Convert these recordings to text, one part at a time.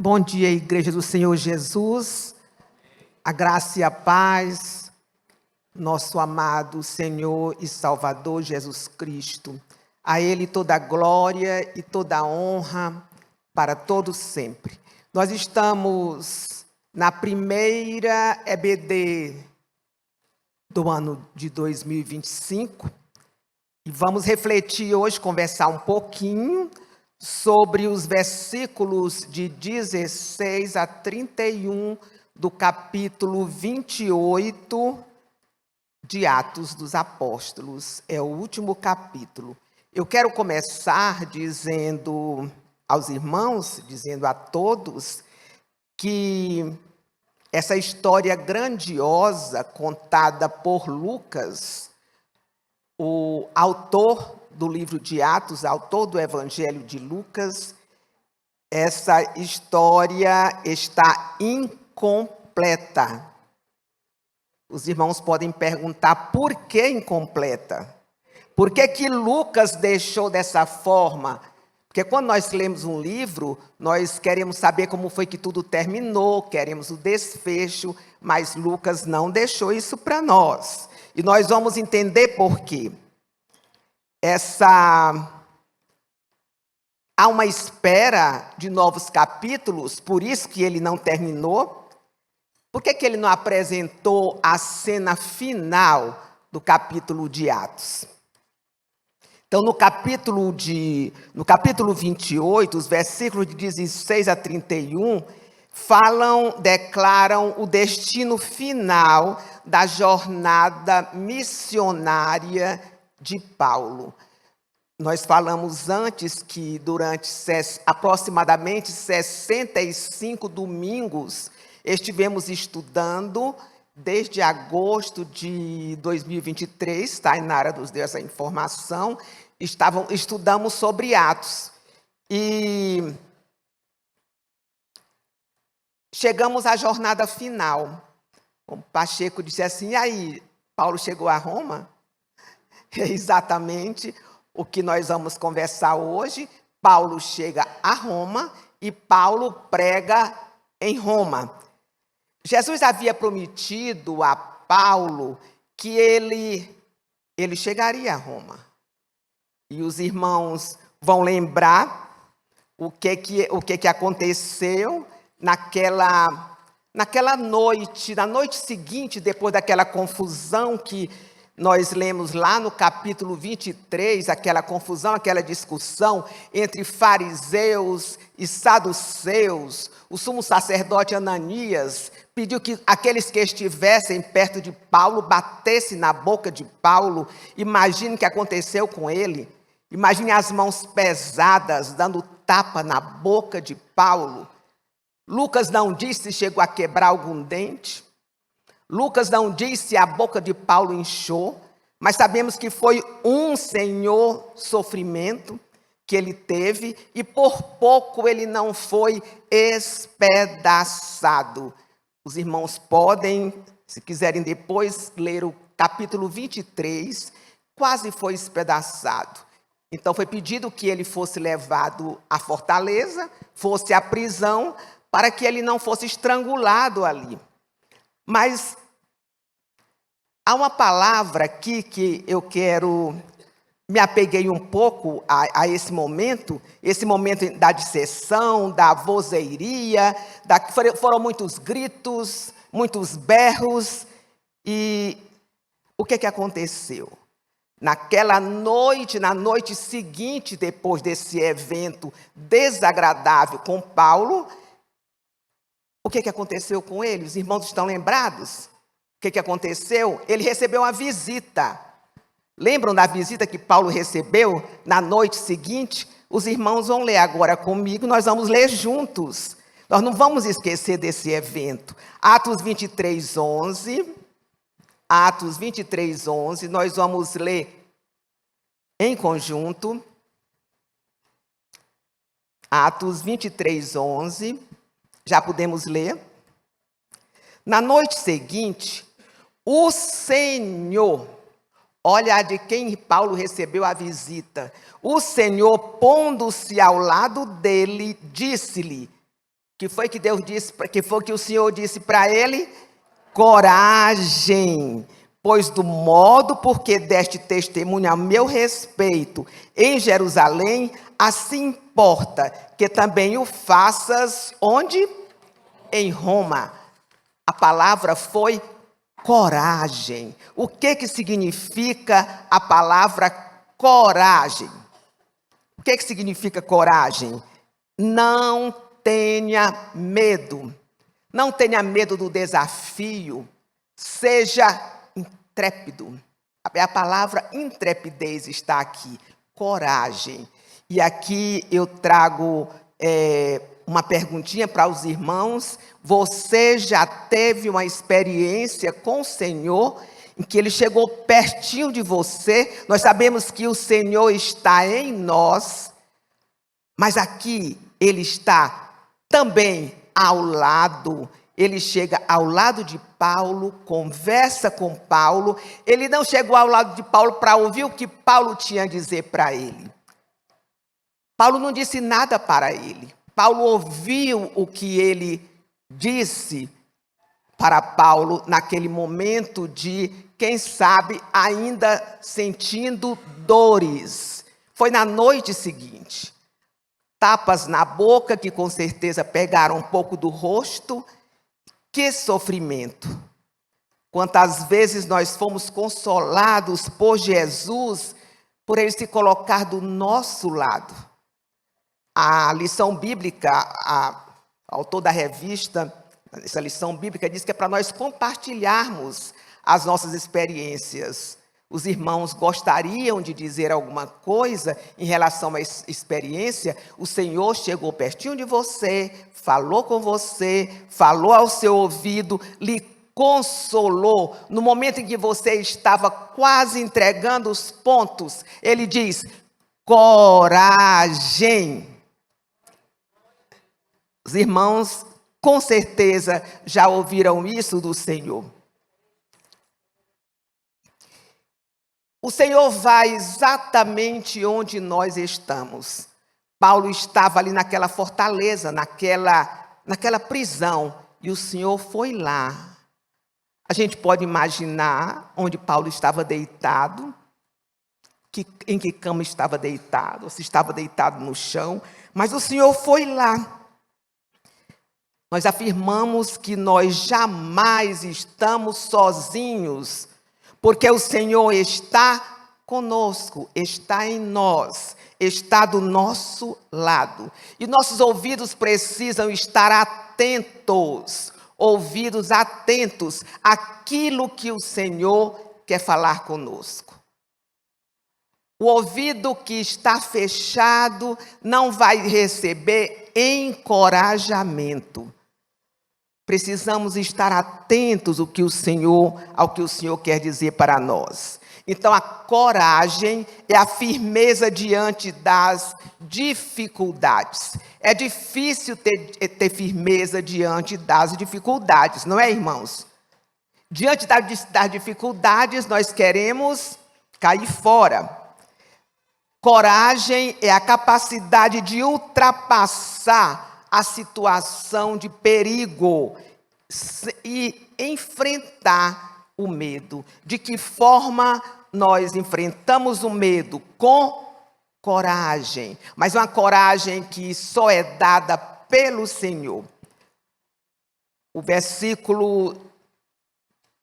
Bom dia, Igreja do Senhor Jesus, a graça e a paz, nosso amado Senhor e Salvador Jesus Cristo. A Ele toda a glória e toda a honra para todos sempre. Nós estamos na primeira EBD do ano de 2025 e vamos refletir hoje, conversar um pouquinho sobre os versículos de 16 a 31 do capítulo 28 de Atos dos Apóstolos. É o último capítulo. Eu quero começar dizendo aos irmãos, dizendo a todos, que essa história grandiosa contada por Lucas, o autor do livro de Atos, autor do Evangelho de Lucas, essa história está incompleta. Os irmãos podem perguntar por que incompleta? Por que Lucas deixou dessa forma? Porque quando nós lemos um livro, nós queremos saber como foi que tudo terminou, queremos o desfecho, mas Lucas não deixou isso para nós. E nós vamos entender por quê. Há uma espera de novos capítulos, por isso que ele não terminou. Por que ele não apresentou a cena final do capítulo de Atos? Então, no capítulo 28, os versículos de 16 a 31, declaram o destino final da jornada missionária de Paulo. Nós falamos antes que durante aproximadamente 65 domingos estivemos estudando, desde agosto de 2023, está aí na área dos deu essa informação, estudamos sobre Atos. E chegamos à jornada final. O Pacheco disse assim: e aí, Paulo chegou a Roma? É exatamente o que nós vamos conversar hoje. Paulo chega a Roma e Paulo prega em Roma. Jesus havia prometido a Paulo que ele chegaria a Roma. E os irmãos vão lembrar o que aconteceu naquela noite, na noite seguinte, depois daquela confusão que nós lemos lá no capítulo 23, aquela confusão, aquela discussão entre fariseus e saduceus. O sumo sacerdote Ananias pediu que aqueles que estivessem perto de Paulo batessem na boca de Paulo. Imagine o que aconteceu com ele. Imagine as mãos pesadas dando tapa na boca de Paulo. Lucas não diz se chegou a quebrar algum dente. Lucas não diz se a boca de Paulo inchou, mas sabemos que foi um senhor sofrimento que ele teve e por pouco ele não foi espedaçado. Os irmãos podem, se quiserem depois, ler o capítulo 23, quase foi espedaçado. Então foi pedido que ele fosse levado à fortaleza, fosse à prisão, para que ele não fosse estrangulado ali. Mas há uma palavra aqui que eu me apeguei um pouco a esse momento da disseção, da vozeria, foram muitos gritos, muitos berros, e o que aconteceu? Naquela noite, na noite seguinte, depois desse evento desagradável com Paulo, o que aconteceu com ele? Os irmãos estão lembrados? O que aconteceu? Ele recebeu uma visita. Lembram da visita que Paulo recebeu na noite seguinte? Os irmãos vão ler agora comigo, nós vamos ler juntos. Nós não vamos esquecer desse evento. Atos 23, 11. Atos 23, 11. Nós vamos ler em conjunto. Atos 23, 11. Já podemos ler. Na noite seguinte, o Senhor, olha de quem Paulo recebeu a visita. O Senhor, pondo-se ao lado dele, disse-lhe: Que foi que Deus disse, que foi que o Senhor disse para ele? Coragem, pois do modo porque deste testemunho a meu respeito em Jerusalém, assim importa que também o faças onde? Em Roma. A palavra foi coragem. O que significa a palavra coragem? O que significa coragem? Não tenha medo. Não tenha medo do desafio. Seja intrépido. A palavra intrepidez está aqui. Coragem. E aqui eu trago uma perguntinha para os irmãos. Você já teve uma experiência com o Senhor em que Ele chegou pertinho de você? Nós sabemos que o Senhor está em nós, mas aqui Ele está também ao lado. Ele chega ao lado de Paulo, conversa com Paulo. Ele não chegou ao lado de Paulo para ouvir o que Paulo tinha a dizer para ele. Paulo não disse nada para ele. Paulo ouviu o que ele disse para Paulo naquele momento de, quem sabe, ainda sentindo dores. Foi na noite seguinte. Tapas na boca que com certeza pegaram um pouco do rosto. Que sofrimento. Quantas vezes nós fomos consolados por Jesus, por Ele se colocar do nosso lado. A lição bíblica, o autor da revista, essa lição bíblica diz que é para nós compartilharmos as nossas experiências. Os irmãos gostariam de dizer alguma coisa em relação à experiência. O Senhor chegou pertinho de você, falou com você, falou ao seu ouvido, lhe consolou. No momento em que você estava quase entregando os pontos, Ele diz: coragem. Os irmãos, com certeza, já ouviram isso do Senhor. O Senhor vai exatamente onde nós estamos. Paulo estava ali naquela fortaleza, naquela prisão, e o Senhor foi lá. A gente pode imaginar onde Paulo estava deitado, em que cama estava deitado, ou se estava deitado no chão, mas o Senhor foi lá. Nós afirmamos que nós jamais estamos sozinhos, porque o Senhor está conosco, está em nós, está do nosso lado. E nossos ouvidos precisam estar atentos, ouvidos atentos àquilo que o Senhor quer falar conosco. O ouvido que está fechado não vai receber encorajamento. Precisamos estar atentos ao que o Senhor quer dizer para nós. Então, a coragem é a firmeza diante das dificuldades. É difícil ter firmeza diante das dificuldades, não é, irmãos? Diante das dificuldades, nós queremos cair fora. Coragem é a capacidade de ultrapassar a situação de perigo e enfrentar o medo. De que forma nós enfrentamos o medo? Com coragem, mas uma coragem que só é dada pelo Senhor. O versículo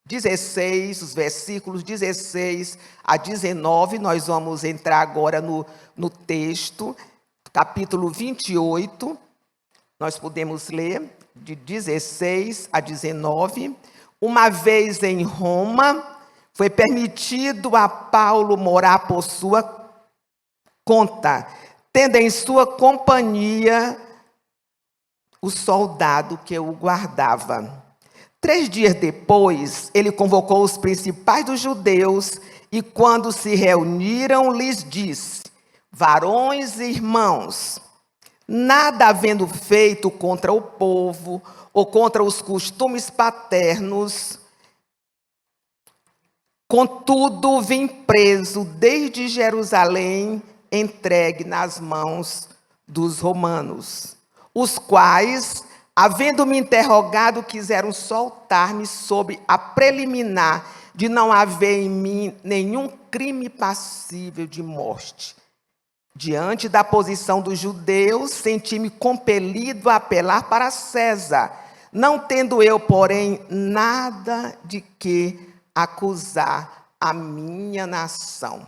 16, os versículos 16 a 19, nós vamos entrar agora no texto, capítulo 28, nós podemos ler de 16 a 19. Uma vez em Roma, foi permitido a Paulo morar por sua conta, tendo em sua companhia o soldado que o guardava. 3 dias depois, ele convocou os principais dos judeus e, quando se reuniram, lhes disse: varões e irmãos, nada havendo feito contra o povo ou contra os costumes paternos, contudo vim preso desde Jerusalém, entregue nas mãos dos romanos, os quais, Havendo-me interrogado, quiseram soltar-me sob a preliminar de não haver em mim nenhum crime passível de morte. Diante da posição dos judeus, senti-me compelido a apelar para César, não tendo eu, porém, nada de que acusar a minha nação.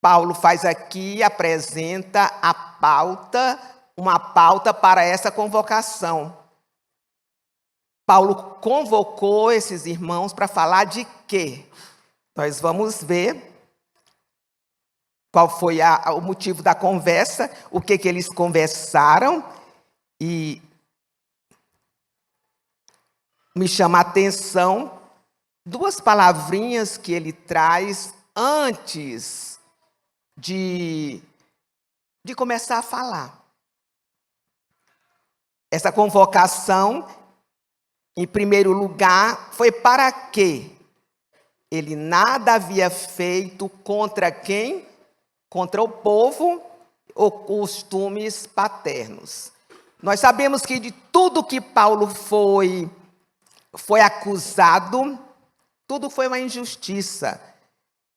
Paulo faz aqui, apresenta a pauta, uma pauta para essa convocação. Paulo convocou esses irmãos para falar de quê? Nós vamos ver qual foi o motivo da conversa, o que eles conversaram, e me chama a atenção duas palavrinhas que ele traz antes de começar a falar. Essa convocação, em primeiro lugar, foi para quê? Ele nada havia feito contra quem? Contra o povo ou costumes paternos. Nós sabemos que de tudo que Paulo foi acusado, tudo foi uma injustiça.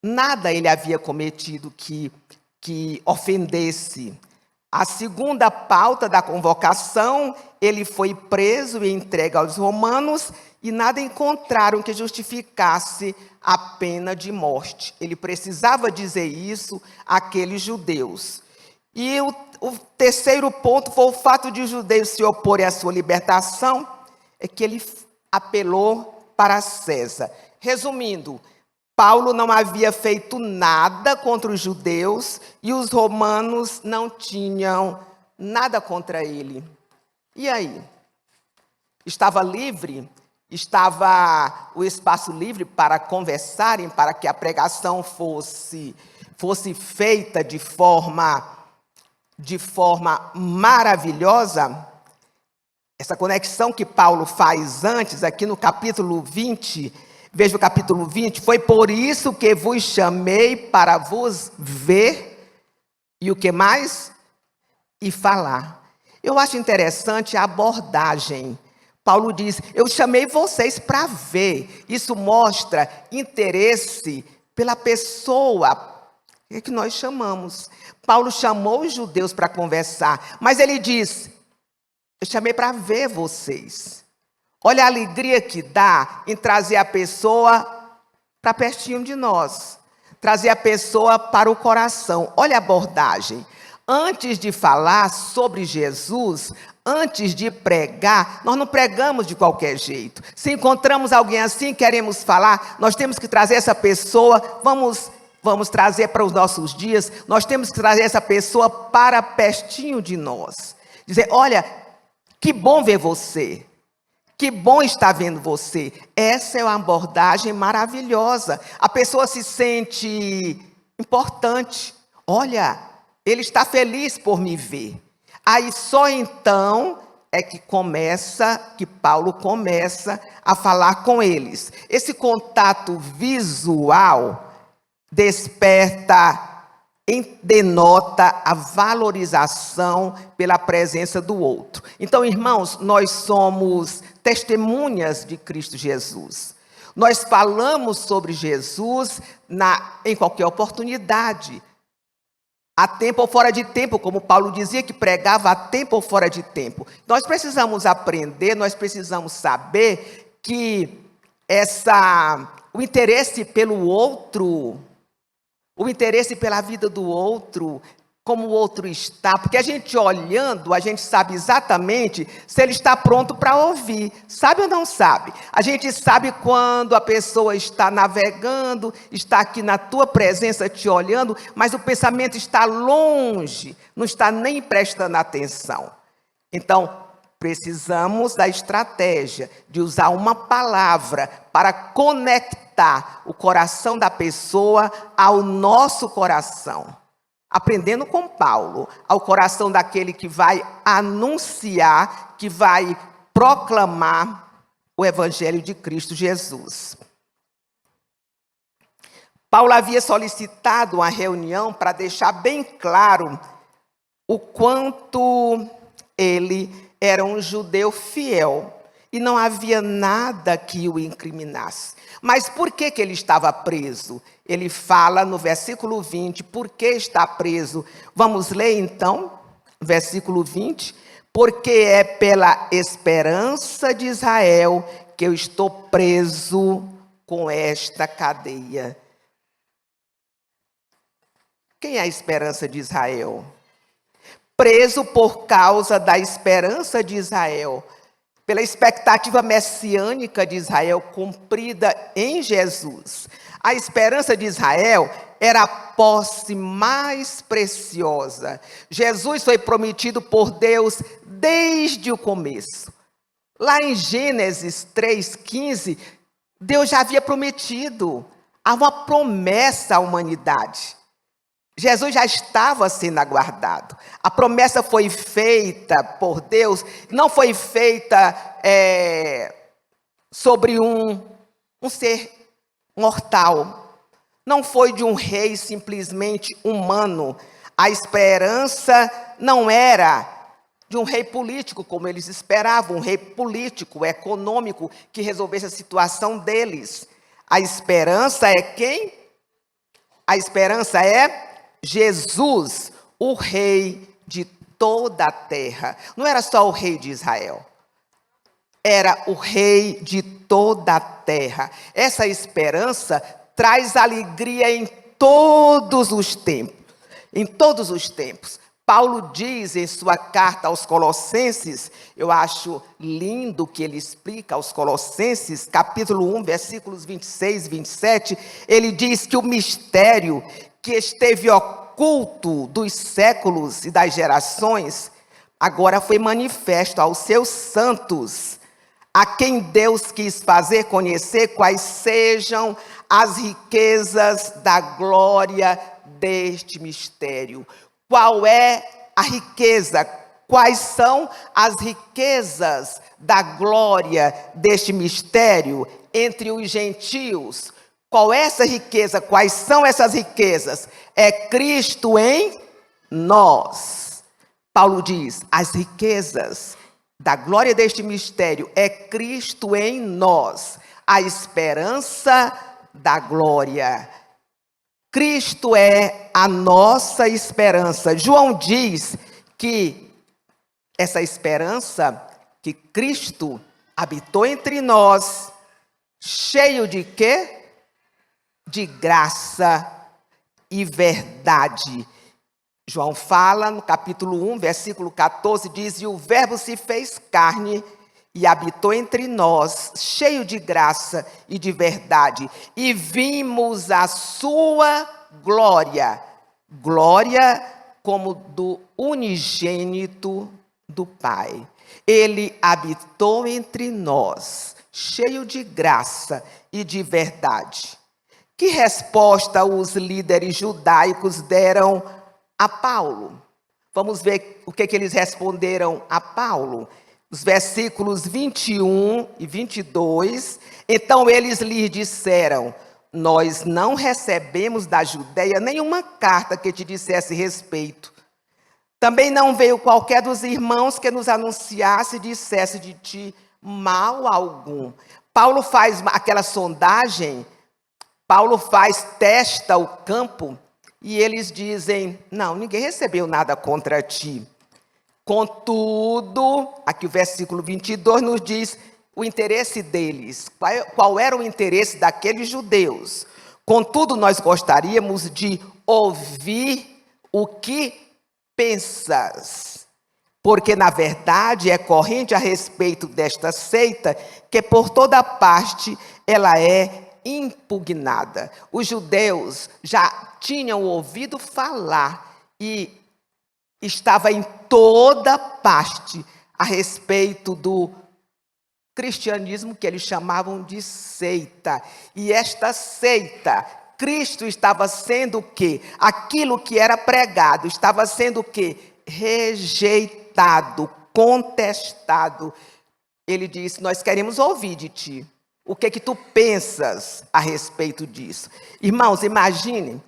Nada ele havia cometido que ofendesse. A segunda pauta da convocação, ele foi preso e entregue aos romanos e nada encontraram que justificasse a pena de morte. Ele precisava dizer isso àqueles judeus. E o terceiro ponto foi o fato de os judeus se oporem à sua libertação, é que ele apelou para César. Resumindo, Paulo não havia feito nada contra os judeus e os romanos não tinham nada contra ele. E aí? Estava livre? Estava o espaço livre para conversarem, para que a pregação fosse feita de forma maravilhosa? Essa conexão que Paulo faz antes, aqui no capítulo 20, veja o capítulo 20, foi por isso que vos chamei para vos ver, e o que mais? E falar. Eu acho interessante a abordagem. Paulo diz, eu chamei vocês para ver. Isso mostra interesse pela pessoa que nós chamamos. Paulo chamou os judeus para conversar, mas ele diz, eu chamei para ver vocês. Olha a alegria que dá em trazer a pessoa para pertinho de nós. Trazer a pessoa para o coração. Olha a abordagem. Antes de falar sobre Jesus, antes de pregar, nós não pregamos de qualquer jeito. Se encontramos alguém assim, queremos falar, nós temos que trazer essa pessoa, vamos trazer para os nossos dias, nós temos que trazer essa pessoa para pertinho de nós. Dizer, olha, que bom ver você. Que bom estar vendo você. Essa é uma abordagem maravilhosa. A pessoa se sente importante. Olha, ele está feliz por me ver. Aí só então é que Paulo começa a falar com eles. Esse contato visual denota a valorização pela presença do outro. Então, irmãos, nós somos testemunhas de Cristo Jesus. Nós falamos sobre Jesus em qualquer oportunidade. A tempo ou fora de tempo, como Paulo dizia que pregava a tempo ou fora de tempo. Nós precisamos aprender, nós precisamos saber que o interesse pelo outro, o interesse pela vida do outro, como o outro está, porque a gente olhando, a gente sabe exatamente se ele está pronto para ouvir. Sabe ou não sabe? A gente sabe quando a pessoa está navegando, está aqui na tua presença te olhando, mas o pensamento está longe, não está nem prestando atenção. Então, precisamos da estratégia de usar uma palavra para conectar o coração da pessoa ao nosso coração. Aprendendo com Paulo, ao coração daquele que vai anunciar, que vai proclamar o Evangelho de Cristo Jesus. Paulo havia solicitado uma reunião para deixar bem claro o quanto ele era um judeu fiel e não havia nada que o incriminasse. Mas por que ele estava preso? Ele fala no versículo 20, por que está preso? Vamos ler então, versículo 20. Porque é pela esperança de Israel que eu estou preso com esta cadeia. Quem é a esperança de Israel? Preso por causa da esperança de Israel, pela expectativa messiânica de Israel cumprida em Jesus. A esperança de Israel era a posse mais preciosa. Jesus foi prometido por Deus desde o começo. Lá em Gênesis 3,15, Deus já havia prometido. Há uma promessa à humanidade. Jesus já estava sendo aguardado. A promessa foi feita por Deus, não foi feita sobre um ser mortal. Não foi de um rei simplesmente humano. A esperança não era de um rei político, como eles esperavam, um rei político, econômico, que resolvesse a situação deles. A esperança é quem? A esperança é Jesus, o rei de toda a terra. Não era só o rei de Israel. Era o rei de toda a terra. Essa esperança traz alegria em todos os tempos. Em todos os tempos. Paulo diz em sua carta aos Colossenses, eu acho lindo que ele explica aos Colossenses, capítulo 1, versículos 26 e 27, ele diz que o mistério que esteve oculto dos séculos e das gerações, agora foi manifesto aos seus santos, a quem Deus quis fazer conhecer quais sejam as riquezas da glória deste mistério. Qual é a riqueza? Quais são as riquezas da glória deste mistério entre os gentios? Qual é essa riqueza? Quais são essas riquezas? É Cristo em nós. Paulo diz, as riquezas da glória deste mistério é Cristo em nós, a esperança da glória. Cristo é a nossa esperança. João diz que essa esperança, que Cristo habitou entre nós, cheio de quê? De graça e verdade. João fala no capítulo 1, versículo 14, diz, e o verbo se fez carne e habitou entre nós, cheio de graça e de verdade, e vimos a sua glória, glória como do unigênito do Pai. Ele habitou entre nós, cheio de graça e de verdade. Que resposta os líderes judaicos deram a Paulo? Vamos ver o que eles responderam a Paulo. Os versículos 21 e 22. Então eles lhe disseram, nós não recebemos da Judeia nenhuma carta que te dissesse respeito. Também não veio qualquer dos irmãos que nos anunciasse e dissesse de ti mal algum. Paulo faz aquela sondagem, Paulo testa o campo, e eles dizem, não, ninguém recebeu nada contra ti. Contudo, aqui o versículo 22 nos diz o interesse deles. Qual era o interesse daqueles judeus? Contudo, nós gostaríamos de ouvir o que pensas. Porque, na verdade, é corrente a respeito desta seita que por toda parte ela é impugnada. Os judeus já tinham ouvido falar e estava em toda parte a respeito do cristianismo que eles chamavam de seita. E esta seita, Cristo estava sendo o quê? Aquilo que era pregado estava sendo o quê? Rejeitado, contestado. Ele disse, nós queremos ouvir de ti. O que tu pensas a respeito disso? Irmãos, imaginem,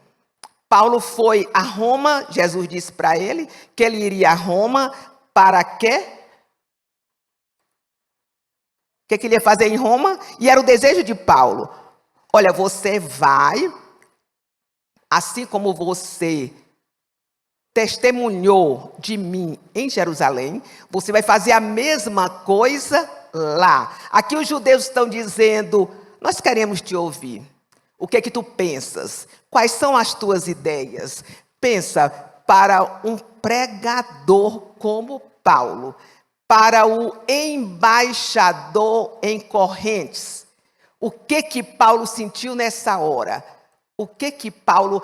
Paulo foi a Roma, Jesus disse para ele que ele iria a Roma para quê? que ele ia fazer em Roma? E era o desejo de Paulo. Olha, você vai, assim como você testemunhou de mim em Jerusalém, você vai fazer a mesma coisa lá. Aqui os judeus estão dizendo, nós queremos te ouvir. O que é que tu pensas? Quais são as tuas ideias? Pensa, para um pregador como Paulo, para o embaixador em Correntes, o que Paulo sentiu nessa hora? O que Paulo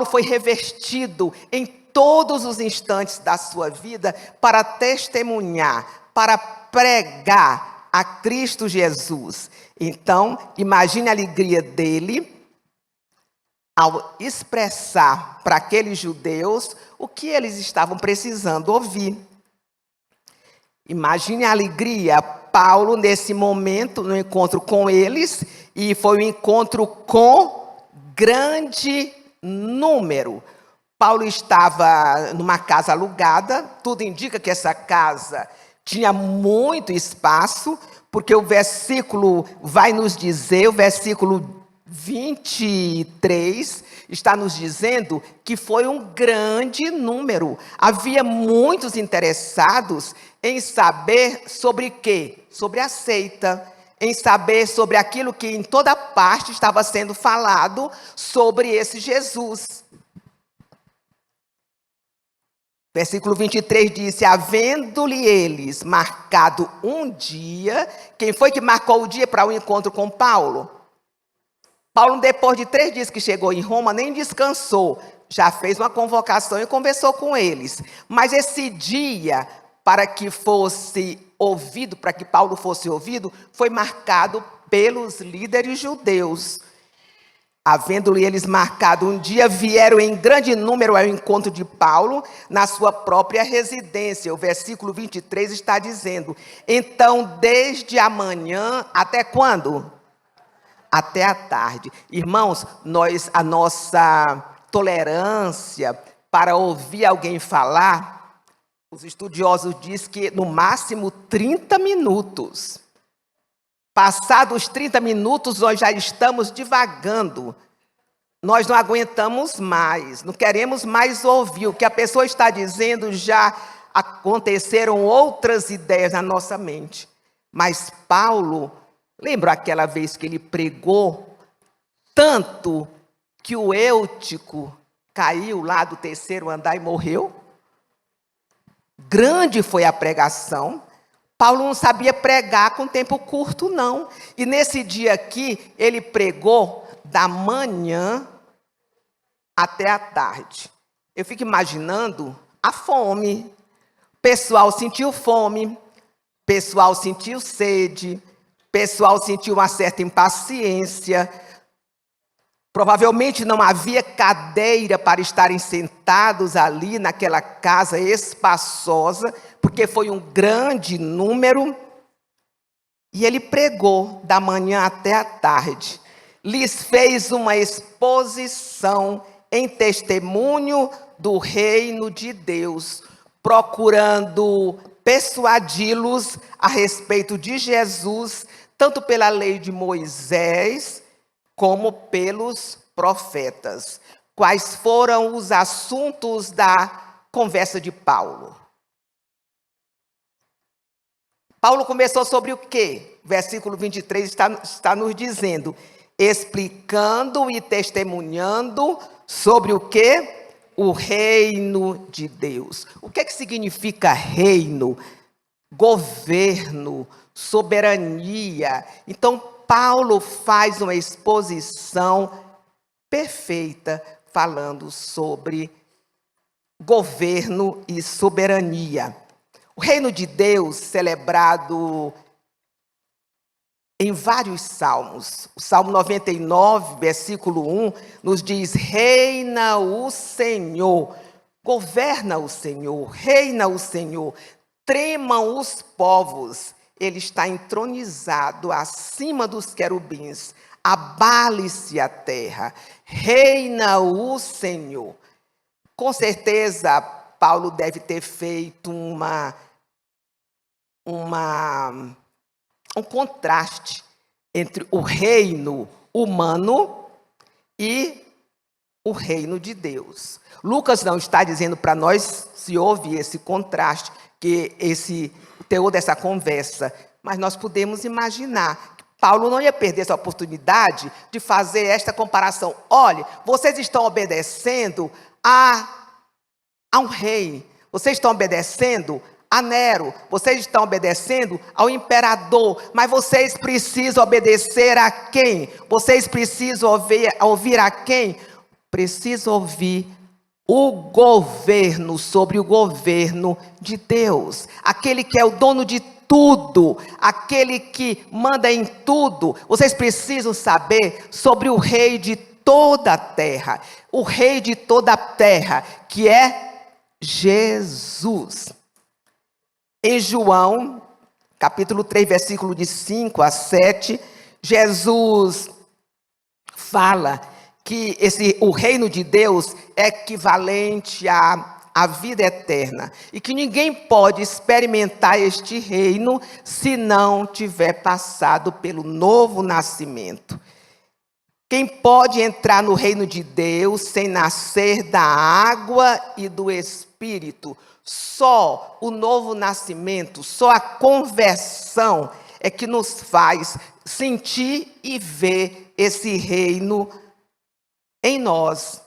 foi revestido em todos os instantes da sua vida para testemunhar, para pregar a Cristo Jesus. Então, imagine a alegria dele ao expressar para aqueles judeus o que eles estavam precisando ouvir. Imagine a alegria, Paulo, nesse momento, no encontro com eles, e foi um encontro com grande número. Paulo estava numa casa alugada, tudo indica que essa casa tinha muito espaço, porque o versículo vai nos dizer, o versículo 23, está nos dizendo que foi um grande número. Havia muitos interessados em saber sobre quê? Sobre a seita, em saber sobre aquilo que em toda parte estava sendo falado sobre esse Jesus. Versículo 23 disse, havendo-lhe eles marcado um dia, quem foi que marcou o dia para o encontro com Paulo? Paulo, depois de 3 dias que chegou em Roma, nem descansou, já fez uma convocação e conversou com eles. Mas esse dia, para que fosse ouvido, para que Paulo fosse ouvido, foi marcado pelos líderes judeus. Havendo-lhe eles marcado um dia, vieram em grande número ao encontro de Paulo, na sua própria residência. O versículo 23 está dizendo, então, desde a manhã, até quando? Até a tarde. Irmãos, a nossa tolerância para ouvir alguém falar, os estudiosos dizem que no máximo 30 minutos. Passados os 30 minutos, nós já estamos divagando. Nós não aguentamos mais, não queremos mais ouvir. O que a pessoa está dizendo, já aconteceram outras ideias na nossa mente. Mas Paulo, lembra aquela vez que ele pregou tanto que o Eutico caiu lá do 3º andar e morreu? Grande foi a pregação. Paulo não sabia pregar com tempo curto, não. E nesse dia aqui, ele pregou da manhã até a tarde. Eu fico imaginando a fome. O pessoal sentiu fome, o pessoal sentiu sede, o pessoal sentiu uma certa impaciência. Provavelmente não havia cadeira para estarem sentados ali naquela casa espaçosa, porque foi um grande número. E ele pregou da manhã até a tarde. Lhes fez uma exposição em testemunho do reino de Deus, procurando persuadi-los a respeito de Jesus, tanto pela lei de Moisés, como pelos profetas. Quais foram os assuntos da conversa de Paulo? Paulo começou sobre o quê? Versículo 23 está nos dizendo, explicando e testemunhando sobre o quê? O reino de Deus. O que significa reino? Governo, soberania. Então, Paulo faz uma exposição perfeita falando sobre governo e soberania. O reino de Deus, celebrado em vários salmos. O Salmo 99, versículo 1, nos diz, reina o Senhor, governa o Senhor, reina o Senhor, tremam os povos. Ele está entronizado acima dos querubins, abale-se a terra, reina o Senhor. Com certeza, Paulo deve ter feito uma um contraste entre o reino humano e o reino de Deus. Lucas não está dizendo para nós se houve esse contraste, que o teor dessa conversa, mas nós podemos imaginar que Paulo não ia perder essa oportunidade de fazer esta comparação. Olha, vocês estão obedecendo a um rei, vocês estão obedecendo a Nero, vocês estão obedecendo ao imperador, mas vocês precisam obedecer a quem? Vocês precisam ouvir a quem? Precisam ouvir o governo, sobre o governo de Deus, aquele que é o dono de tudo, aquele que manda em tudo. Vocês precisam saber sobre o rei de toda a terra, o rei de toda a terra, que é Jesus. Em João, capítulo 3, versículo de 5 a 7, Jesus fala que o reino de Deus é equivalente à vida eterna, e que ninguém pode experimentar este reino se não tiver passado pelo novo nascimento. Quem pode entrar no reino de Deus sem nascer da água e do Espírito? Só o novo nascimento, só a conversão é que nos faz sentir e ver esse reino em nós.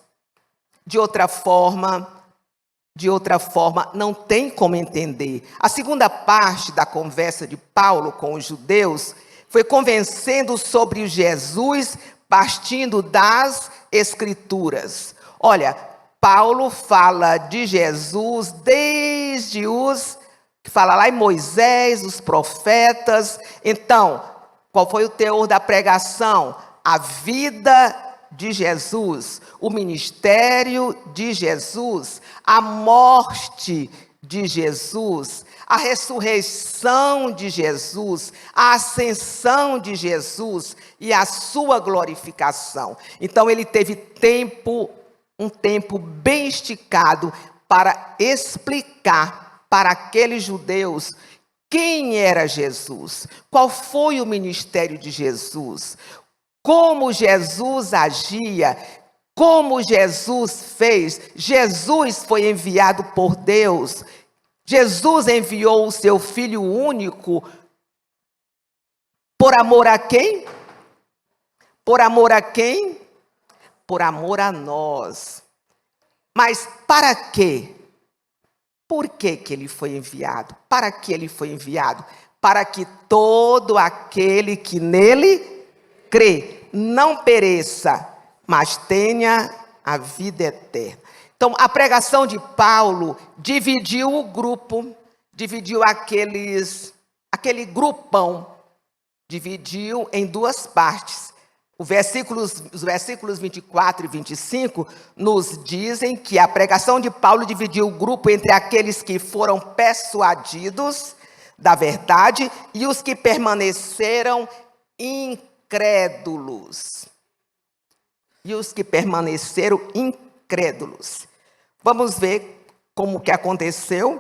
De outra forma, não tem como entender. A segunda parte da conversa de Paulo com os judeus foi convencendo sobre Jesus, partindo das Escrituras. Olha, Paulo fala de Jesus desde que fala lá em Moisés, os profetas. Então, qual foi o teor da pregação? A vida de Jesus, o ministério de Jesus, a morte de Jesus, a ressurreição de Jesus, a ascensão de Jesus e a sua glorificação. Então ele teve um tempo bem esticado para explicar para aqueles judeus quem era Jesus, qual foi o ministério de Jesus, como Jesus agia, como Jesus fez. Jesus foi enviado por Deus. Jesus enviou o seu Filho único por amor a quem? Por amor a quem? Por amor a nós. Mas para quê? Por que ele foi enviado? Para que ele foi enviado? Para que todo aquele que nele crê não pereça, mas tenha a vida eterna. Então, a pregação de Paulo dividiu o grupo, dividiu aquele grupão, dividiu em duas partes. Os versículos 24 e 25 nos dizem que a pregação de Paulo dividiu o grupo entre aqueles que foram persuadidos da verdade e os que permaneceram incrédulos. E os que permaneceram incrédulos. Vamos ver como que aconteceu.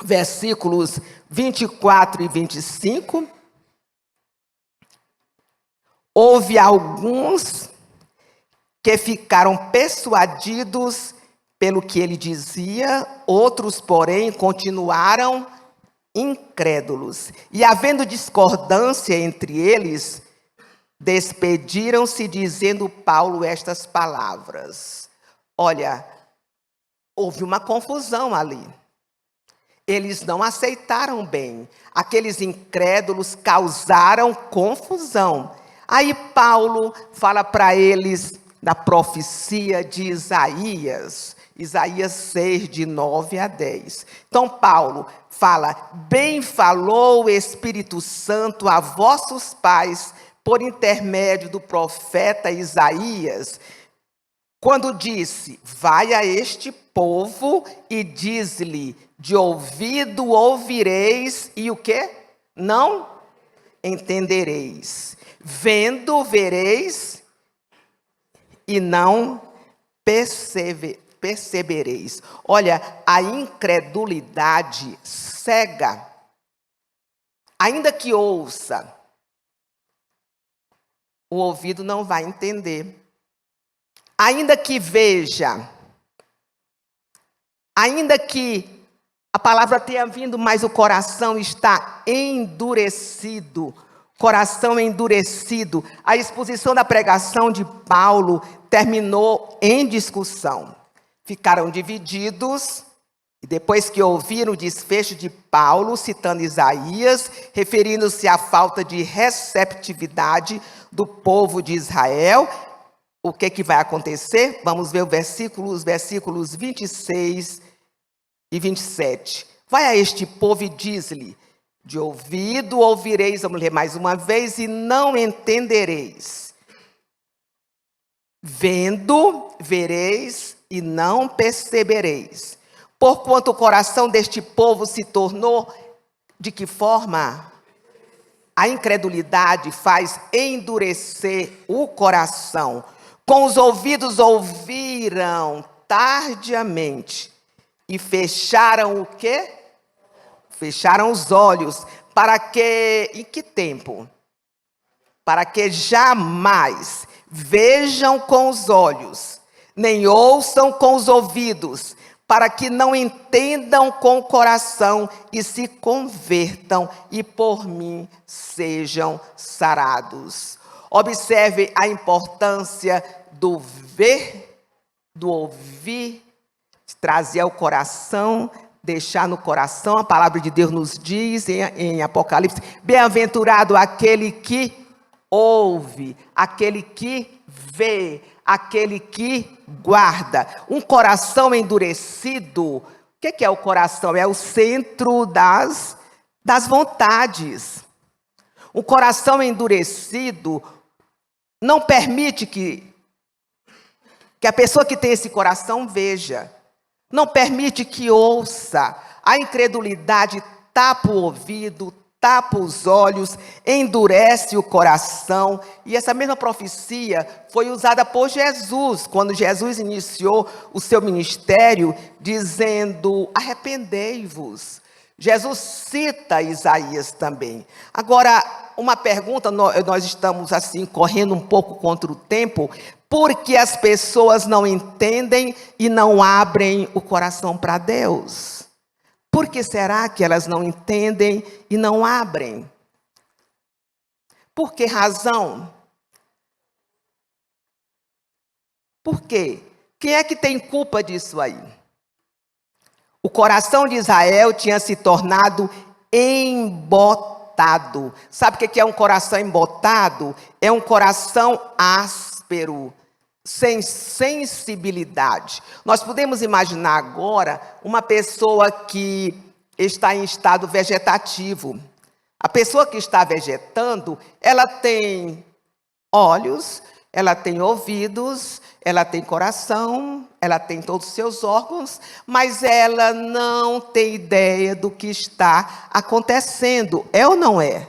Versículos 24 e 25. Houve alguns que ficaram persuadidos pelo que ele dizia, outros, porém, continuaram incrédulos. E havendo discordância entre eles, despediram-se dizendo Paulo estas palavras. Olha, houve uma confusão ali. Eles não aceitaram bem. Aqueles incrédulos causaram confusão. Aí Paulo fala para eles da profecia de Isaías. Isaías 6, de 9 a 10. Então Paulo fala: bem falou o Espírito Santo a vossos pais, por intermédio do profeta Isaías, quando disse: vai a este povo e diz-lhe, de ouvido ouvireis, e o quê? Não entendereis. Vendo, vereis, e não percebereis. Olha, a incredulidade cega Ainda que ouça, o ouvido não vai entender. Ainda que veja, ainda que a palavra tenha vindo, mas o coração está endurecido. Coração endurecido. A exposição da pregação de Paulo terminou em discussão. Ficaram divididos, e depois que ouviram o desfecho de Paulo, citando Isaías, referindo-se à falta de receptividade do povo de Israel, o que vai acontecer? Vamos ver os versículos 26 e 27. Vai a este povo e diz-lhe: de ouvido ouvireis, vamos ler mais uma vez, e não entendereis. Vendo, vereis e não percebereis. Porquanto o coração deste povo se tornou, de que forma? A incredulidade faz endurecer o coração. Com os ouvidos ouviram tardiamente e fecharam o quê? Fecharam os olhos. Para que, em que tempo? Para que jamais vejam com os olhos, nem ouçam com os ouvidos, para que não entendam com o coração e se convertam e por mim sejam sarados. Observe a importância do ver, do ouvir, trazer ao coração, deixar no coração. A palavra de Deus nos diz em Apocalipse: bem-aventurado aquele que ouve, aquele que vê, aquele que guarda. Um coração endurecido, o que é o coração? É o centro das vontades. Um coração endurecido não permite que a pessoa que tem esse coração veja, não permite que ouça. A incredulidade tapa o ouvido, tapa os olhos, endurece o coração. E essa mesma profecia foi usada por Jesus, quando Jesus iniciou o seu ministério, dizendo: arrependei-vos. Jesus cita Isaías também. Agora, uma pergunta, nós estamos assim, correndo um pouco contra o tempo, porque as pessoas não entendem e não abrem o coração para Deus. Por que será que elas não entendem e não abrem? Por que razão? Por quê? Quem é que tem culpa disso aí? O coração de Israel tinha se tornado embotado. Sabe o que é um coração embotado? É um coração áspero, sem sensibilidade. Nós podemos imaginar agora uma pessoa que está em estado vegetativo. A pessoa que está vegetando, ela tem olhos, ela tem ouvidos, ela tem coração, ela tem todos os seus órgãos, mas ela não tem ideia do que está acontecendo. É ou não é?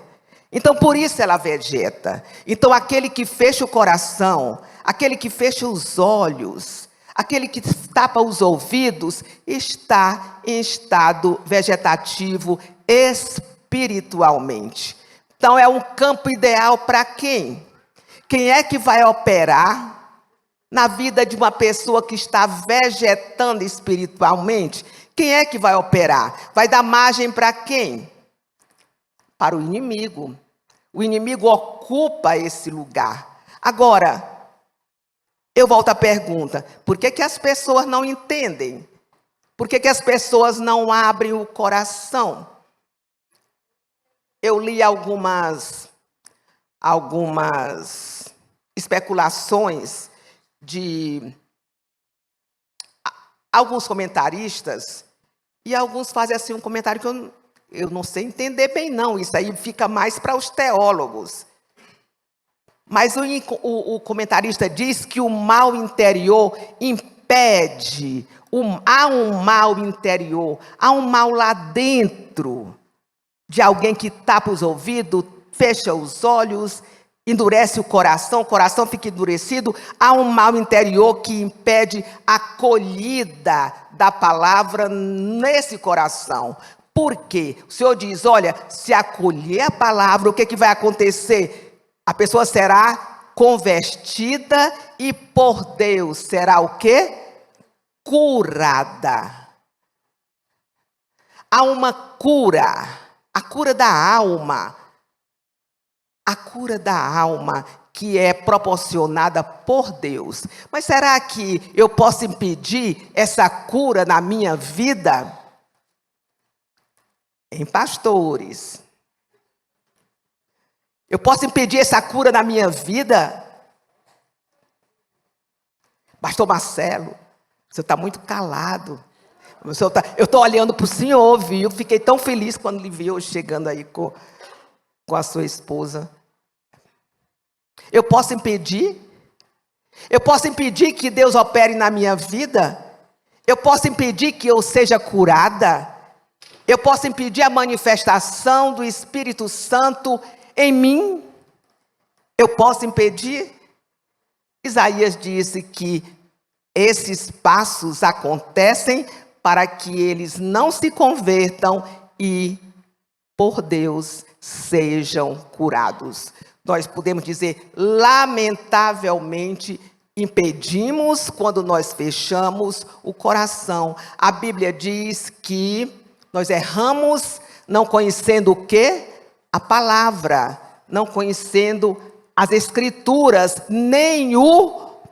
Então, por isso ela vegeta. Então, aquele que fecha o coração, aquele que fecha os olhos, aquele que tapa os ouvidos, está em estado vegetativo espiritualmente. Então, é um campo ideal para quem? Quem é que vai operar na vida de uma pessoa que está vegetando espiritualmente? Quem é que vai operar? Vai dar margem para quem? Para o inimigo. O inimigo ocupa esse lugar. Agora, eu volto à pergunta: por que as pessoas não entendem? Por que as pessoas não abrem o coração? Eu li algumas especulações de alguns comentaristas, e alguns fazem assim um comentário que eu não sei entender bem não, isso aí fica mais para os teólogos. Mas o comentarista diz que o mal interior impede, há um mal interior, há um mal lá dentro de alguém que tapa os ouvidos, fecha os olhos, endurece o coração fica endurecido. Há um mal interior que impede a acolhida da palavra nesse coração. Por quê? O Senhor diz, olha, se acolher a palavra, o que vai acontecer? A pessoa será convertida e por Deus será o quê? Curada. Há uma cura, a cura da alma. A cura da alma que é proporcionada por Deus. Mas será que eu posso impedir essa cura na minha vida? Em pastores. Eu posso impedir essa cura na minha vida? Pastor Marcelo, o senhor está muito calado. Eu estou olhando para o senhor, viu? Fiquei tão feliz quando lhe vi hoje chegando aí com a sua esposa. Eu posso impedir? Eu posso impedir que Deus opere na minha vida? Eu posso impedir que eu seja curada? Eu posso impedir a manifestação do Espírito Santo em mim? Eu posso impedir? Isaías disse que esses passos acontecem para que eles não se convertam e, por Deus, sejam curados. Nós podemos dizer, lamentavelmente, impedimos quando nós fechamos o coração. A Bíblia diz que nós erramos não conhecendo o quê? A palavra, não conhecendo as Escrituras, nem o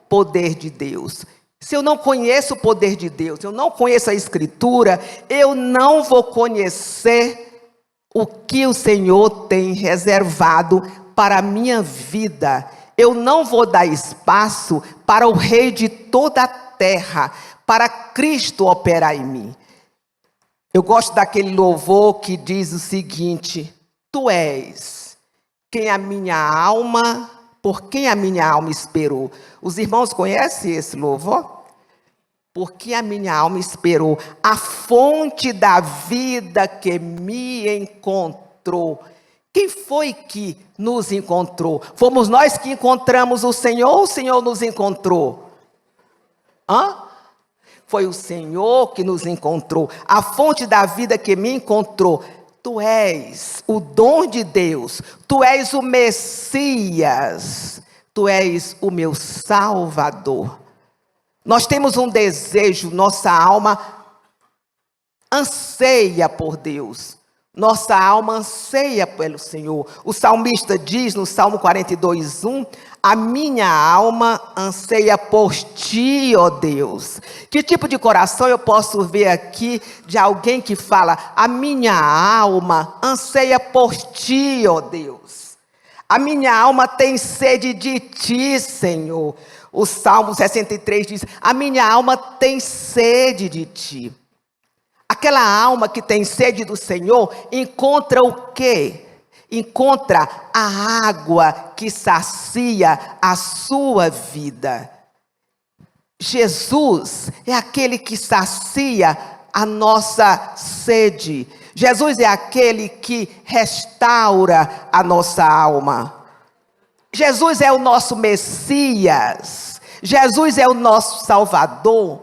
poder de Deus. Se eu não conheço o poder de Deus, se eu não conheço a Escritura, eu não vou conhecer o que o Senhor tem reservado para a minha vida. Eu não vou dar espaço para o Rei de toda a terra, para Cristo operar em mim. Eu gosto daquele louvor que diz o seguinte: Tu és quem a minha alma, por quem a minha alma esperou. Os irmãos conhecem esse louvor? Porque a minha alma esperou, a fonte da vida que me encontrou. Quem foi que nos encontrou? Fomos nós que encontramos o Senhor ou o Senhor nos encontrou? Foi o Senhor que nos encontrou. A fonte da vida que me encontrou. Tu és o dom de Deus. Tu és o Messias. Tu és o meu Salvador. Nós temos um desejo, nossa alma anseia por Deus. Nossa alma anseia pelo Senhor. O salmista diz no Salmo 42:1, a minha alma anseia por ti, ó Deus. Que tipo de coração eu posso ver aqui de alguém que fala, a minha alma anseia por ti, ó Deus. A minha alma tem sede de ti, Senhor. O Salmo 63 diz, a minha alma tem sede de ti. Aquela alma que tem sede do Senhor, encontra o quê? Encontra a água que sacia a sua vida. Jesus é aquele que sacia a nossa sede. Jesus é aquele que restaura a nossa alma. Jesus é o nosso Messias. Jesus é o nosso Salvador.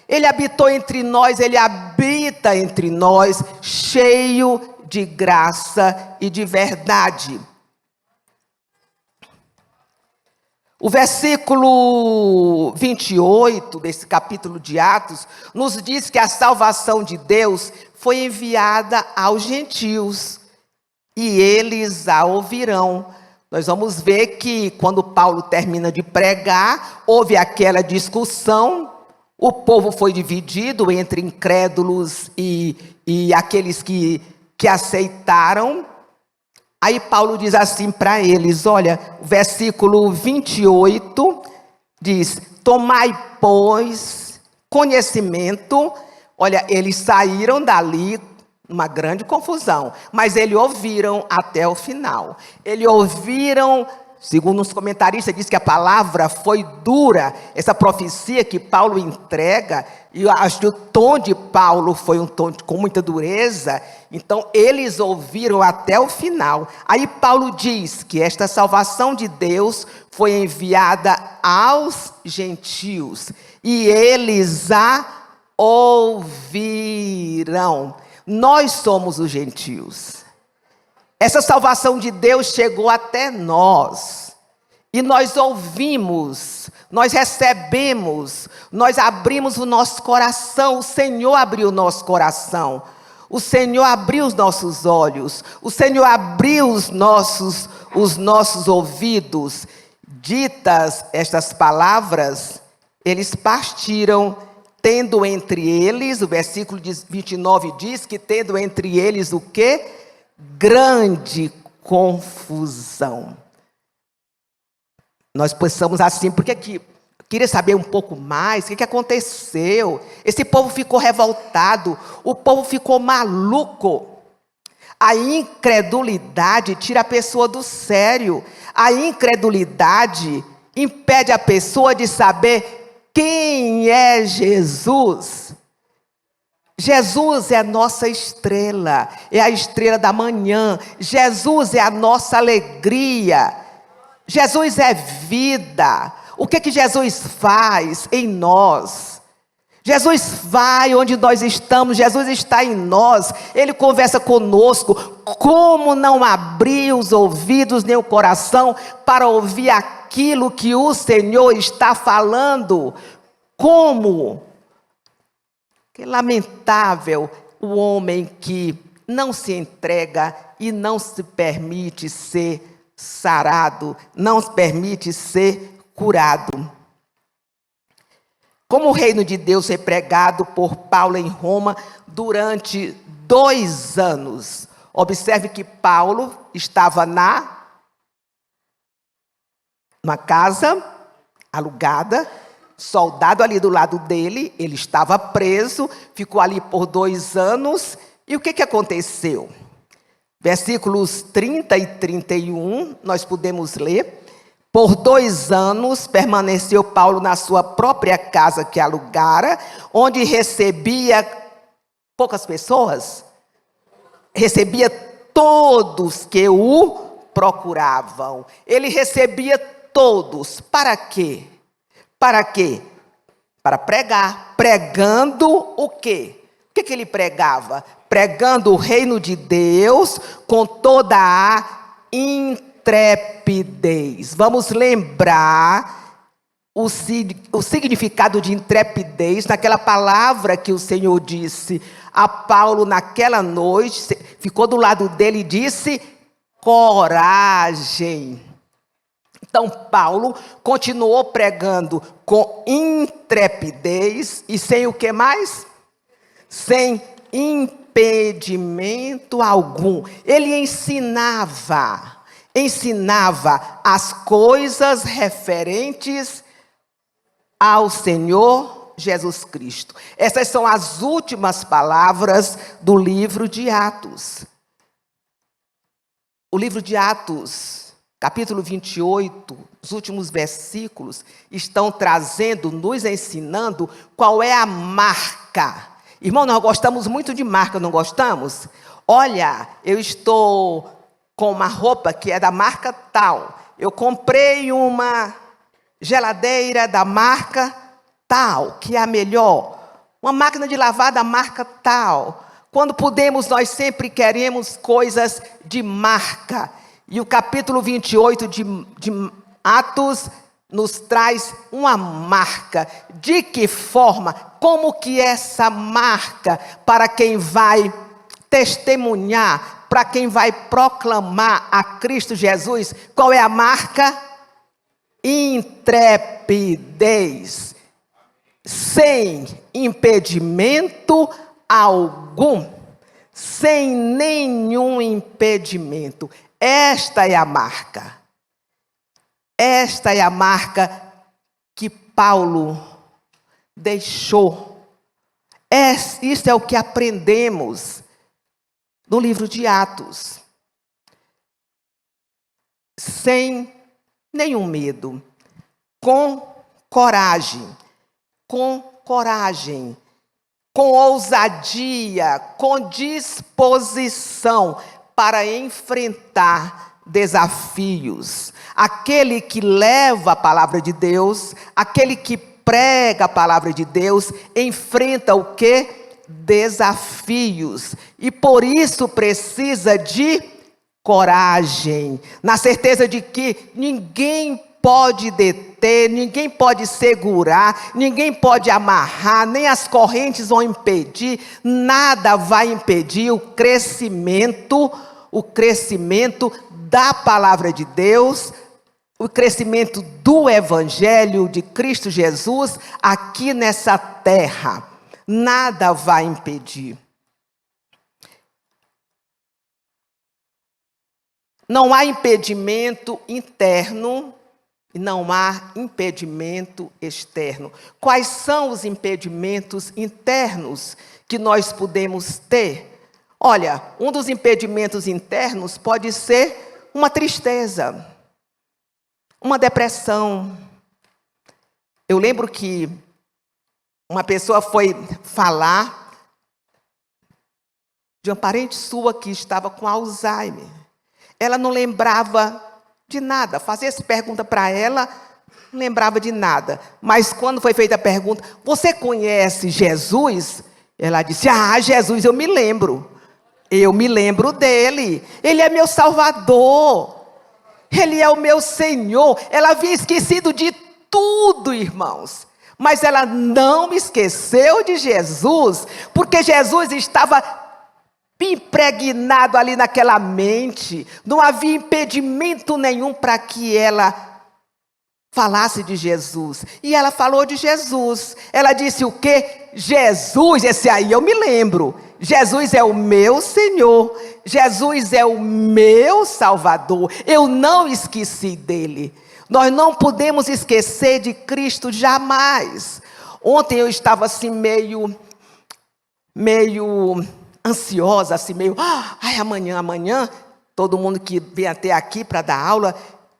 Ele habitou entre nós, ele habita entre nós, cheio de graça e de verdade. O versículo 28 desse capítulo de Atos nos diz que a salvação de Deus foi enviada aos gentios e eles a ouvirão. Nós vamos ver que quando Paulo termina de pregar, houve aquela discussão. O povo foi dividido entre incrédulos e aqueles que aceitaram. Aí Paulo diz assim para eles, olha, o versículo 28 diz, tomai, pois, conhecimento. Olha, eles saíram dali, uma grande confusão, mas eles ouviram até o final. Eles ouviram, segundo os comentaristas, diz que a palavra foi dura, essa profecia que Paulo entrega, e eu acho que o tom de Paulo foi um tom com muita dureza, então eles ouviram até o final. Aí Paulo diz que esta salvação de Deus foi enviada aos gentios, e eles a ouvirão. Nós somos os gentios. Essa salvação de Deus chegou até nós. E nós ouvimos, nós recebemos, nós abrimos o nosso coração. O Senhor abriu o nosso coração. O Senhor abriu os nossos olhos. O Senhor abriu os nossos ouvidos. Ditas estas palavras, eles partiram, tendo entre eles, o versículo 29 diz que tendo entre eles o quê? Grande confusão. Nós pensamos assim, porque aqui, queria saber um pouco mais, o que aconteceu? Esse povo ficou revoltado, o povo ficou maluco. A incredulidade tira a pessoa do sério. A incredulidade impede a pessoa de saber quem é Jesus. Jesus é a nossa estrela, é a estrela da manhã. Jesus é a nossa alegria. Jesus é vida. O que Jesus faz em nós? Jesus vai onde nós estamos, Jesus está em nós, Ele conversa conosco. Como não abrir os ouvidos nem o coração para ouvir aquilo que o Senhor está falando? Como? Que lamentável o homem que não se entrega e não se permite ser sarado, não se permite ser curado. Como o reino de Deus foi pregado por Paulo em Roma durante 2 anos. Observe que Paulo estava numa casa alugada, soldado ali do lado dele, ele estava preso, ficou ali por 2 anos. E o que aconteceu? Versículos 30 e 31, nós podemos ler. Por 2 anos permaneceu Paulo na sua própria casa que alugara, onde recebia poucas pessoas, recebia todos que o procuravam. Ele recebia todos. Para quê? Para quê? Para pregar. Pregando o quê? O que ele pregava? Pregando o reino de Deus com toda a intrepidez. Vamos lembrar o significado de intrepidez naquela palavra que o Senhor disse a Paulo naquela noite. Ficou do lado dele e disse: coragem. Então Paulo continuou pregando com intrepidez e sem o que mais? Sem impedimento algum. Ele ensinava as coisas referentes ao Senhor Jesus Cristo. Essas são as últimas palavras do livro de Atos. O livro de Atos, capítulo 28, os últimos versículos, estão trazendo, nos ensinando qual é a marca. Irmão, nós gostamos muito de marca, não gostamos? Olha, eu estou com uma roupa que é da marca tal. Eu comprei uma geladeira da marca tal, que é a melhor. Uma máquina de lavar da marca tal. Quando podemos, nós sempre queremos coisas de marca. E o capítulo 28 de Atos nos traz uma marca. De que forma? Como que essa marca, para quem vai testemunhar, para quem vai proclamar a Cristo Jesus, qual é a marca? Intrepidez. Sem impedimento algum. Sem nenhum impedimento. Esta é a marca. Esta é a marca que Paulo deixou. Isso é o que aprendemos no livro de Atos. Sem nenhum medo. Com coragem. Com coragem. Com ousadia. Com disposição para enfrentar desafios. Aquele que leva a palavra de Deus, aquele que prega a palavra de Deus, enfrenta o quê? desafios. E por isso precisa de coragem. Na certeza de que ninguém pode deter, ninguém pode segurar, ninguém pode amarrar, nem as correntes vão impedir, nada vai impedir o crescimento da palavra de Deus, o crescimento do Evangelho de Cristo Jesus aqui nessa terra. Nada vai impedir. Não há impedimento interno e não há impedimento externo. Quais são os impedimentos internos que nós podemos ter? Olha, um dos impedimentos internos pode ser uma tristeza, uma depressão. Eu lembro que uma pessoa foi falar de uma parente sua que estava com Alzheimer. Ela não lembrava de nada. Fazia essa pergunta para ela, não lembrava de nada. Mas quando foi feita a pergunta, você conhece Jesus? Ela disse, Jesus, eu me lembro. Eu me lembro dele. Ele é meu Salvador. Ele é o meu Senhor. Ela havia esquecido de tudo, irmãos. Mas ela não esqueceu de Jesus, porque Jesus estava impregnado ali naquela mente. Não havia impedimento nenhum para que ela falasse de Jesus. E ela falou de Jesus. Ela disse o quê? Jesus, esse aí eu me lembro. Jesus é o meu Senhor. Jesus é o meu Salvador. Eu não esqueci dele. Nós não podemos esquecer de Cristo jamais. Ontem eu estava assim meio ansiosa, assim meio, amanhã, todo mundo que vem até aqui para dar aula,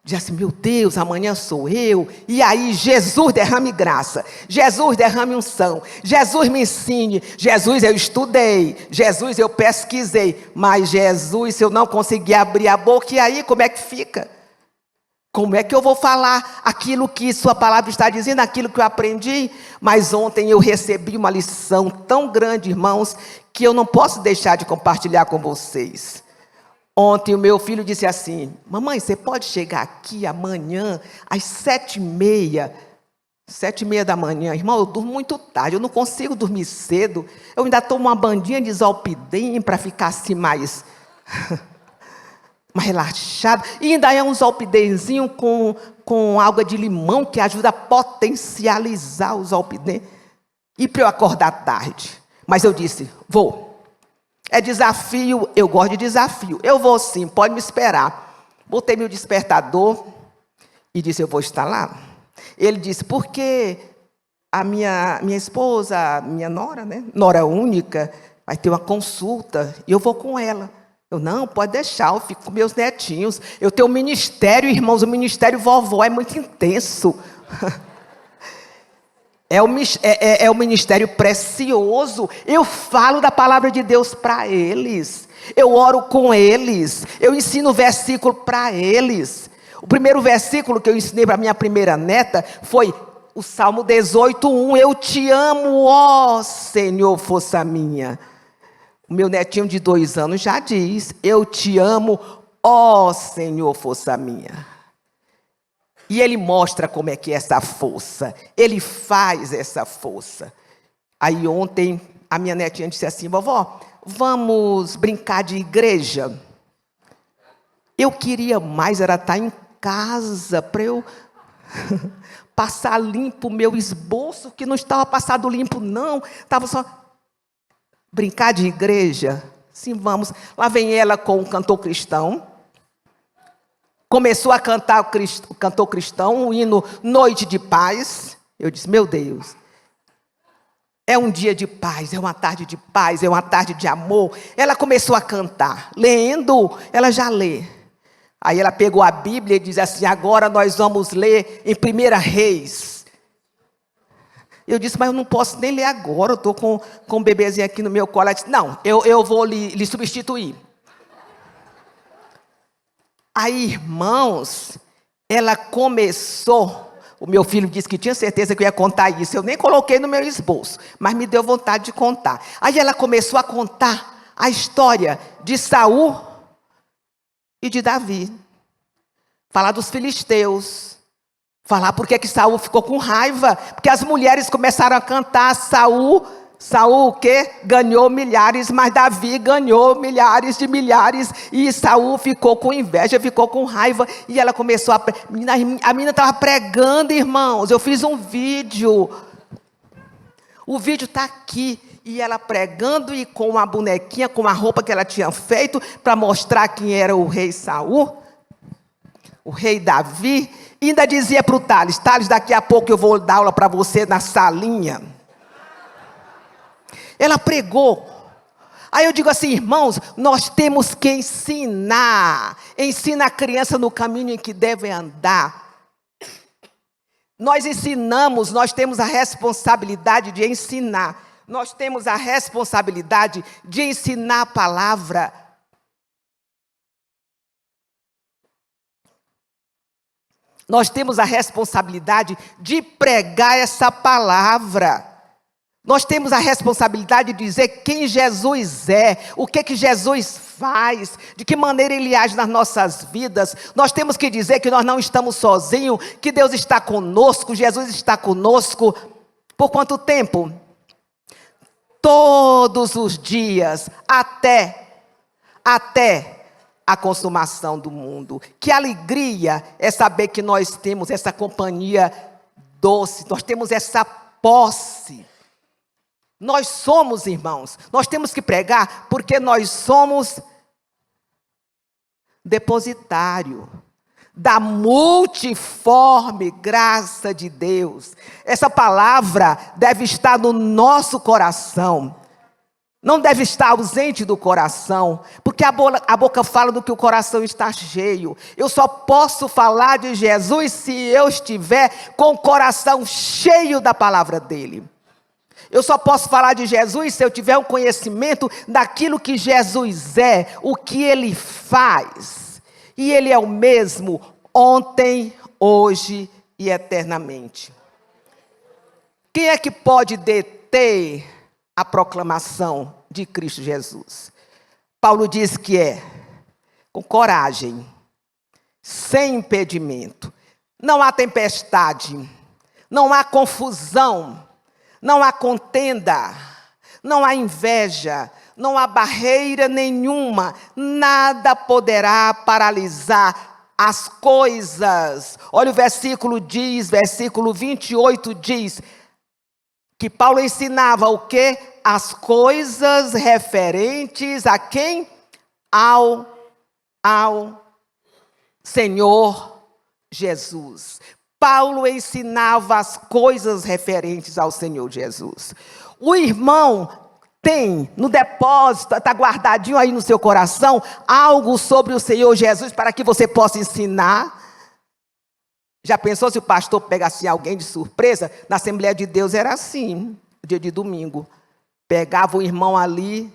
diz assim, meu Deus, amanhã sou eu. E aí, Jesus derrame graça, Jesus derrame unção, Jesus me ensine, Jesus eu estudei, Jesus eu pesquisei, mas Jesus, se eu não conseguir abrir a boca, e aí como é que fica? Como é que eu vou falar aquilo que sua palavra está dizendo, aquilo que eu aprendi? Mas ontem eu recebi uma lição tão grande, irmãos, que eu não posso deixar de compartilhar com vocês. Ontem o meu filho disse assim, mamãe, você pode chegar aqui amanhã às 7h30? 7h30 da manhã, irmão, eu durmo muito tarde, eu não consigo dormir cedo. Eu ainda tomo uma bandinha de Zolpidem para ficar assim mais relaxado. E ainda é um Zolpidemzinho com água de limão que ajuda a potencializar o Zolpidem. E para eu acordar tarde. Mas eu disse, vou. É desafio, eu gosto de desafio. Eu vou sim, pode me esperar. Botei meu despertador e disse, eu vou estar lá. Ele disse, porque a minha esposa, minha nora, né? Nora única, vai ter uma consulta e eu vou com ela. Eu, não, pode deixar, eu fico com meus netinhos. Eu tenho um ministério, irmãos, o ministério vovó é muito intenso. É um ministério precioso. Eu falo da palavra de Deus para eles. Eu oro com eles. Eu ensino versículo para eles. O primeiro versículo que eu ensinei para minha primeira neta foi o Salmo 18:1. Eu te amo, ó Senhor, força minha. O meu netinho de 2 anos já diz, eu te amo, ó Senhor, força minha. E ele mostra como é que é essa força. Ele faz essa força. Aí ontem, a minha netinha disse assim, vovó, vamos brincar de igreja? Eu queria mais, era estar em casa, para eu passar limpo o meu esboço, que não estava passado limpo, não. Estava só... Brincar de igreja? Sim, vamos. Lá vem ela com o cantor cristão. Começou a cantar o cantor cristão, o hino Noite de Paz. Eu disse, meu Deus, é um dia de paz, é uma tarde de paz, é uma tarde de amor. Ela começou a cantar, lendo, ela já lê. Aí ela pegou a Bíblia e diz assim, agora nós vamos ler em 1 Reis. Eu disse, mas eu não posso nem ler agora, eu estou com um bebezinho aqui no meu colo. Ela disse, não, eu vou lhe substituir. Aí, irmãos, ela começou O meu filho disse que tinha certeza que eu ia contar isso. Eu nem coloquei no meu esboço, mas me deu vontade de contar. Aí ela começou a contar a história de Saul e de Davi. Falar dos filisteus. Falar porque que Saul ficou com raiva. Porque as mulheres começaram a cantar: Saul o quê? Ganhou milhares, mas Davi ganhou milhares de milhares. E Saul ficou com inveja, ficou com raiva. E ela começou a menina estava pregando, irmãos. Eu fiz um vídeo. O vídeo está aqui. E ela pregando e com uma bonequinha, com a roupa que ela tinha feito, para mostrar quem era o rei Saul, o rei Davi. E ainda dizia para o Thales: Thales, daqui a pouco eu vou dar aula para você na salinha. Ela pregou. Aí eu digo assim, irmãos, nós temos que ensinar. Ensina a criança no caminho em que deve andar. Nós ensinamos, nós temos a responsabilidade de ensinar. Nós temos a responsabilidade de ensinar a palavra. Nós temos a responsabilidade de pregar essa palavra. Nós temos a responsabilidade de dizer quem Jesus é, o que Jesus faz, de que maneira Ele age nas nossas vidas. Nós temos que dizer que nós não estamos sozinhos, que Deus está conosco, Jesus está conosco. Por quanto tempo? Todos os dias, até a consumação do mundo. Que alegria é saber que nós temos essa companhia doce, nós temos essa posse. Nós somos, irmãos, nós temos que pregar porque nós somos depositário da multiforme graça de Deus. Essa palavra deve estar no nosso coração, não deve estar ausente do coração, porque a boca fala do que o coração está cheio. Eu só posso falar de Jesus se eu estiver com o coração cheio da palavra dele. Eu só posso falar de Jesus se eu tiver um conhecimento daquilo que Jesus é, o que Ele faz. E Ele é o mesmo ontem, hoje e eternamente. Quem é que pode deter a proclamação de Cristo Jesus? Paulo diz que é com coragem, sem impedimento. Não há tempestade, não há confusão, não há contenda, não há inveja, não há barreira nenhuma, nada poderá paralisar as coisas. Olha o versículo 28 diz, que Paulo ensinava o quê? As coisas referentes a quem? Ao Senhor Jesus. Paulo ensinava as coisas referentes ao Senhor Jesus. O irmão tem no depósito, está guardadinho aí no seu coração, algo sobre o Senhor Jesus para que você possa ensinar. Já pensou se o pastor pegasse alguém de surpresa? Na Assembleia de Deus era assim, dia de domingo. Pegava o irmão ali,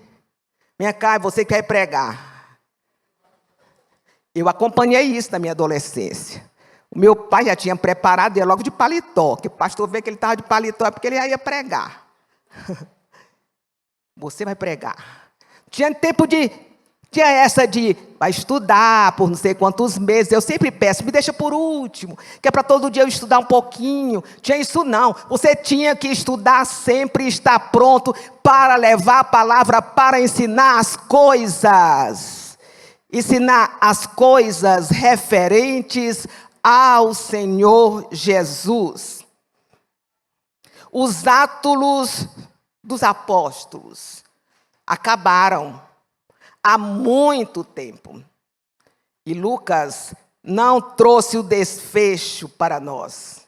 vem cá, você quer pregar. Eu acompanhei isso na minha adolescência. O meu pai já tinha preparado, ia logo de paletó, que o pastor vê que ele estava de paletó, é porque ele já ia pregar. Você vai pregar. Tinha essa de vai estudar por não sei quantos meses. Eu sempre peço, me deixa por último, que é para todo dia eu estudar um pouquinho. Tinha isso não. Você tinha que estudar sempre e estar pronto para levar a palavra, para ensinar as coisas. Ensinar as coisas referentes ao Senhor Jesus. Os Atos dos Apóstolos acabaram há muito tempo. E Lucas não trouxe o desfecho para nós.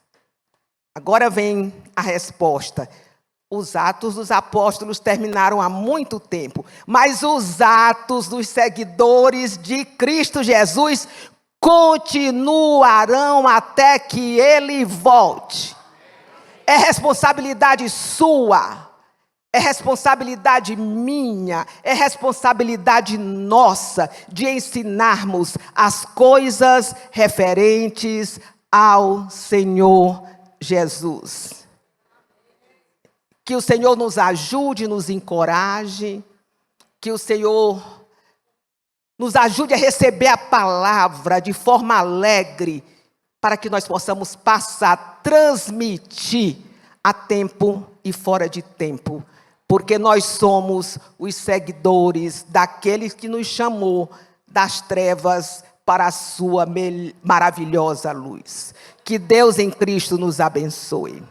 Agora vem a resposta. Os Atos dos Apóstolos terminaram há muito tempo, mas os atos dos seguidores de Cristo Jesus continuarão até que Ele volte. É responsabilidade sua, é responsabilidade minha, é responsabilidade nossa de ensinarmos as coisas referentes ao Senhor Jesus. Que o Senhor nos ajude, nos encoraje, que o Senhor nos ajude a receber a palavra de forma alegre, para que nós possamos passar, transmitir a tempo e fora de tempo, porque nós somos os seguidores daquele que nos chamou das trevas para a sua maravilhosa luz. Que Deus em Cristo nos abençoe.